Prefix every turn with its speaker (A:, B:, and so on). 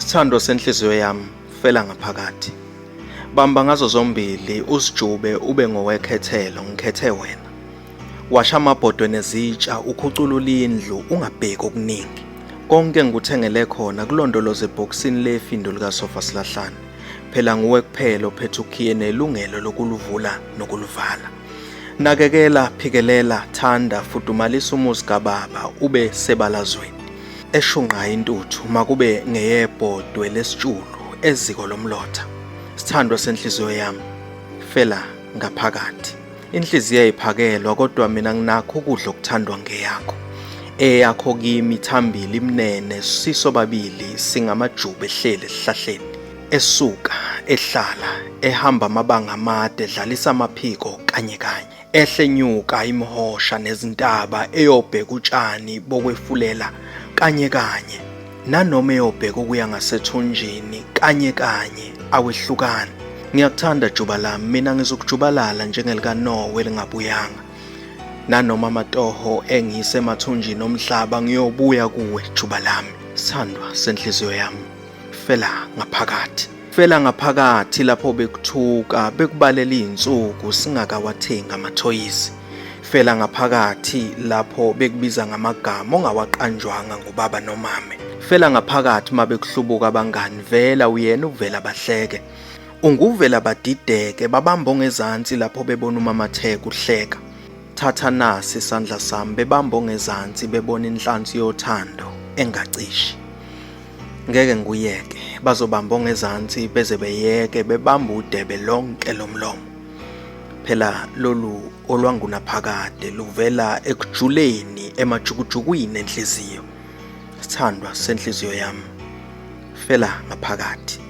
A: Sithando senhliziyo yami, fela ngaphakathi. Bamba ngazo zombili usijube ube ngowekhethelo, ngikhethe wena. Washa amabhodwe nezitsha, ukhuculula indlu, ungabheki okuningi. Konke ngikuthengele khona kulondoloze ebhokisini lefindo likaSofa Silahlane. Phela nguwe kuphela ophethe ukhiye nelungelo lokuluvula nokuluvala. Nakekela, phikelela, thanda, fudumalisa umuzi kababa ube sebalazweni. Eshunqa intuthu makube ngeyebhodwe lesitshulu eziko lomlotha. Sithandwa senhliziyo yami, fela ngaphakathi. Inhliziyo ayiphakelwa kodwa mina nginakho ukudla okuthandwa ngeyakho. Eyakho kimi ithambile imnene, sisobabili singamajube ehlele esihlahleni. Esuka, ehlala, ehamba amabanga amade, edlalisa amaphiko kanye kanye. Ehlenyuka imhosha nezintaba, eyobheka utshani bokwefulela kanye kanye. Nanoma eyobheka ukuya ngasethunjini kanye kanye awehlukani. Ngiyakuthanda juba lami, mina ngizokujubalala njengelikaNoah elingabuyanga. Nanoma amatoho engise emathunjini omhlaba ngiyobuya kuwe juba lami. Sithandwa senhliziyo yami, fela ngaphakathi. Fela ngaphakathi lapho bekuthuka bekubalela izinsuku singakawathenga amathoyisi. Fela ngaphakathi lapho bekubiza ngamagama ongawaqanjwanga ngubaba nomame. Fela ngaphakathi mabekuhlubuka abangani vela uyena ukuvela bahleke. Unguvela badideke babamba ongezansi lapho bebona umamatheka uhleka. Thatha nasi isandla sami bebamba ongezansi bebona inhlansi yothando engacishi. Ngeke ngiyeke bazobamba ongezansi beze beyeke bebamba udebe lonke lomlomo. Phela lolu olwangunaphakade luvela ekujuleni emajukujukwini enhliziyo. Sithandwa senhliziyo yami, fela ngaphakathi.